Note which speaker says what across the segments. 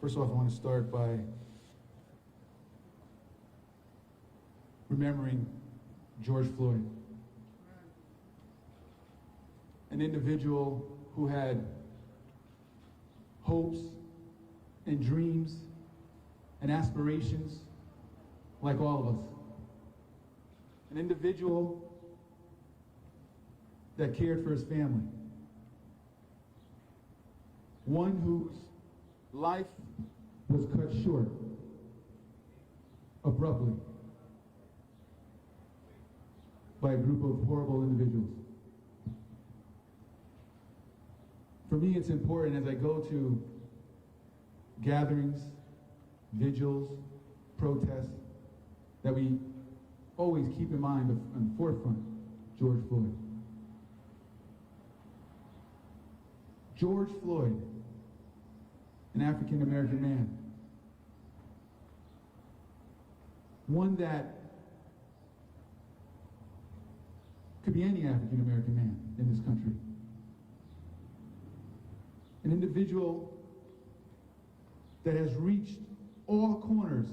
Speaker 1: First off, I want to start by remembering George Floyd, an individual who had hopes and dreams and aspirations like all of us. An individual that cared for his family. One whose life was cut short abruptly by a group of horrible individuals. For me, it's important as I go to gatherings, vigils, protests, that we always keep in mind on the forefront George Floyd. George Floyd, an African American man, one that could be any African American man in this country. An individual that has reached all corners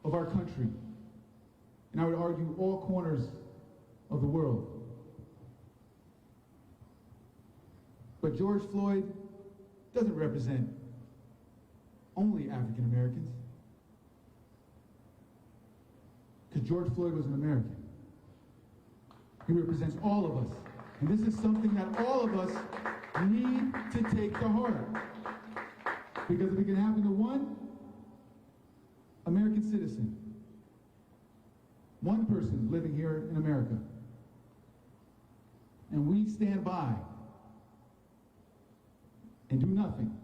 Speaker 1: of our country, and I would argue all corners of the world. But George Floyd doesn't represent only African Americans, because George Floyd was an American. He represents all of us, and this is something that all of us need to take to heart, because if it can happen to one American citizen, one person living here in America, and we stand by and do nothing,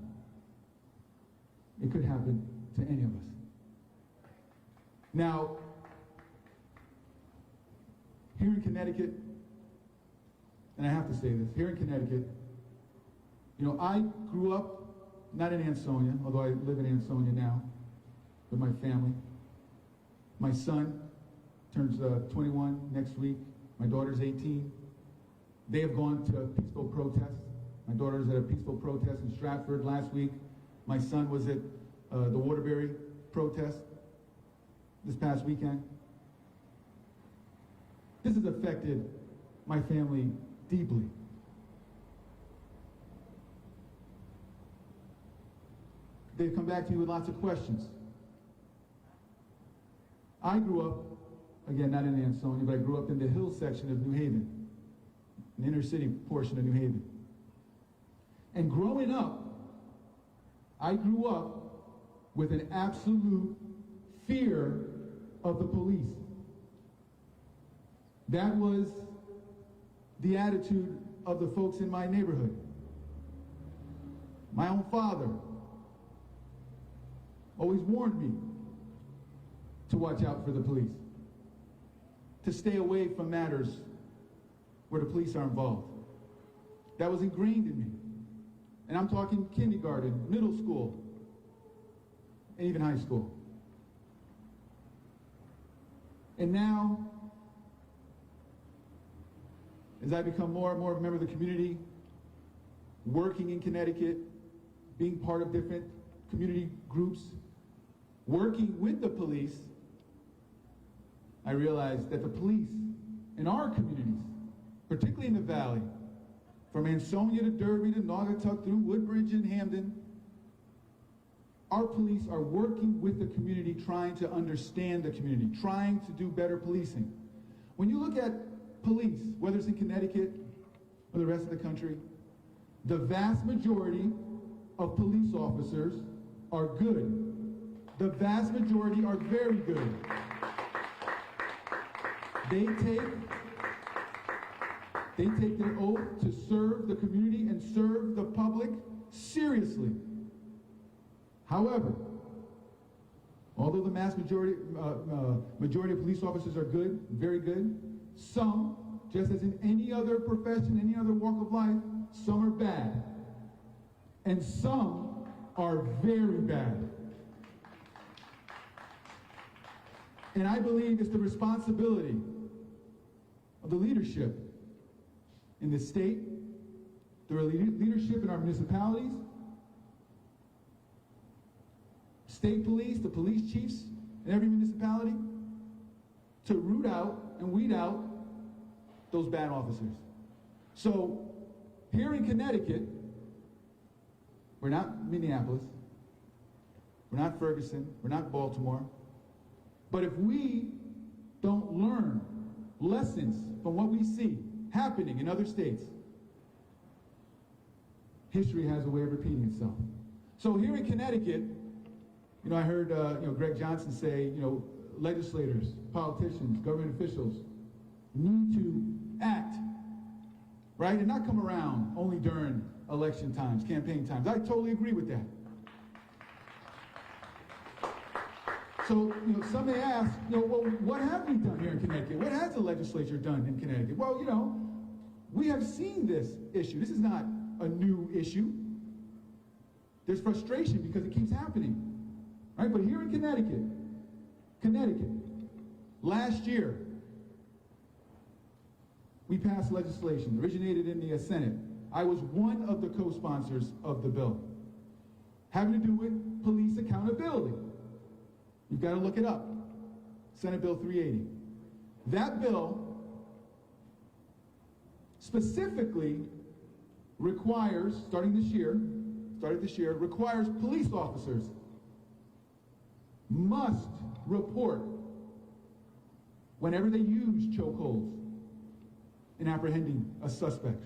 Speaker 1: it could happen to any of us. Now, here in Connecticut, and I have to say this, here in Connecticut, you know, I grew up not in Ansonia, although I live in Ansonia now with my family. My son turns 21 next week. My daughter's 18. They have gone to peaceful protests. My daughter's at a peaceful protest in Stratford last week. My son was at the Waterbury protest this past weekend. This has affected my family deeply. They've come back to me with lots of questions. I grew up, again, not in Ansonia, but I grew up in the hill section of New Haven, an inner city portion of New Haven. And growing up, I grew up with an absolute fear of the police. That was the attitude of the folks in my neighborhood. My own father always warned me to watch out for the police, to stay away from matters where the police are involved. That was ingrained in me. And I'm talking kindergarten, middle school, and even high school. And now, as I become more and more a member of the community, working in Connecticut, being part of different community groups, working with the police, I realized that the police in our communities, particularly in the Valley, from Ansonia to Derby to Naugatuck through Woodbridge and Hamden, our police are working with the community, trying to understand the community, trying to do better policing. When you look at police, whether it's in Connecticut or the rest of the country, the vast majority of police officers are good. The vast majority are very good. They take their oath to serve the community and serve the public seriously. However, although the mass majority of police officers are good, very good, some, just as in any other profession, any other walk of life, some are bad. And some are very bad. And I believe it's the responsibility of the leadership in the state, the leadership in our municipalities, state police, the police chiefs in every municipality, to root out and weed out those bad officers. So here in Connecticut, we're not Minneapolis, we're not Ferguson, we're not Baltimore, but if we don't learn lessons from what we see happening in other states, history has a way of repeating itself. So here in Connecticut, I heard Greg Johnson say, legislators, politicians, government officials need to act, right? And not come around only during election times, campaign times. I totally agree with that. So, some may ask, well, what have we done here in Connecticut? What has the legislature done in Connecticut? Well, we have seen this issue. This is not a new issue. There's frustration because it keeps happening, right? But here in Connecticut, last year, we passed legislation, originated in the Senate. I was one of the co-sponsors of the bill, having to do with police accountability. You've got to look it up. Senate Bill 380. That bill specifically requires, started this year, requires police officers must report whenever they use chokeholds in apprehending a suspect.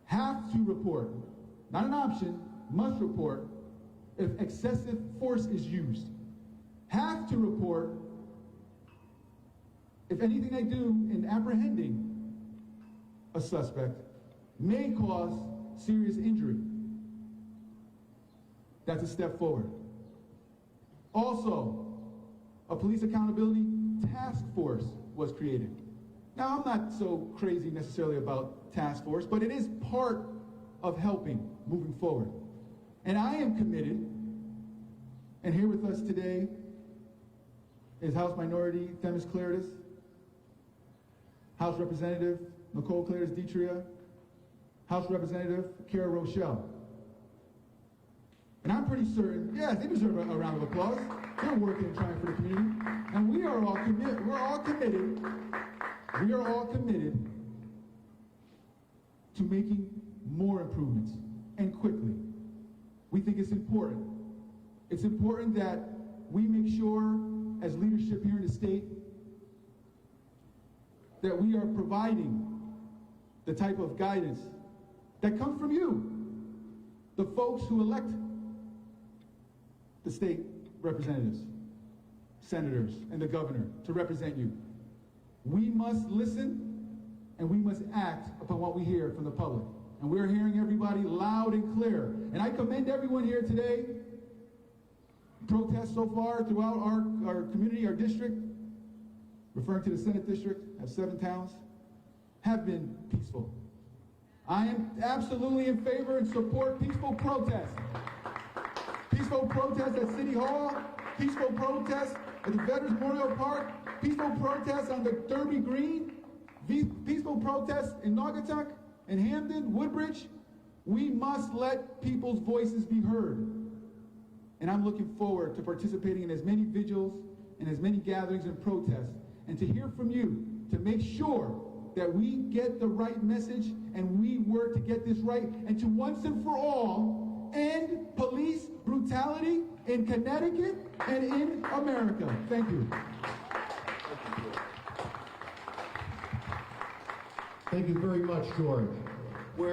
Speaker 1: Have to report, not an option, must report if excessive force is used. Have to report if anything they do in apprehending a suspect may cause serious injury. That's a step forward. Also, a police accountability task force was created. Now, I'm not so crazy necessarily about task force, but it is part of helping moving forward. And I am committed, and here with us today is House Minority Themis Claridis, House Representative Nicole Claridis Ditria, House Representative Kara Rochelle. And I'm pretty certain, yes, they deserve a round of applause. They're working and trying for the community. And we are all committed to making more improvements, and quickly. We think it's important. It's important that we make sure, as leadership here in the state, that we are providing the type of guidance that comes from you, the folks who elect the state representatives, senators, and the governor to represent you. We must listen and we must act upon what we hear from the public. And we're hearing everybody loud and clear. And I commend everyone here today. Protests so far throughout our community, our district, referring to the Senate district, have 7 towns, have been peaceful. I am absolutely in favor and support peaceful protests. Peaceful protests at City Hall, peaceful protests at the Veterans Memorial Park, peaceful protests on the Derby Green, peaceful protests in Naugatuck, in Hamden, Woodbridge. We must let people's voices be heard. And I'm looking forward to participating in as many vigils and as many gatherings and protests, and to hear from you to make sure that we get the right message and we work to get this right, and to once and for all end police brutality in Connecticut and in America. Thank you.
Speaker 2: Thank you very much, George.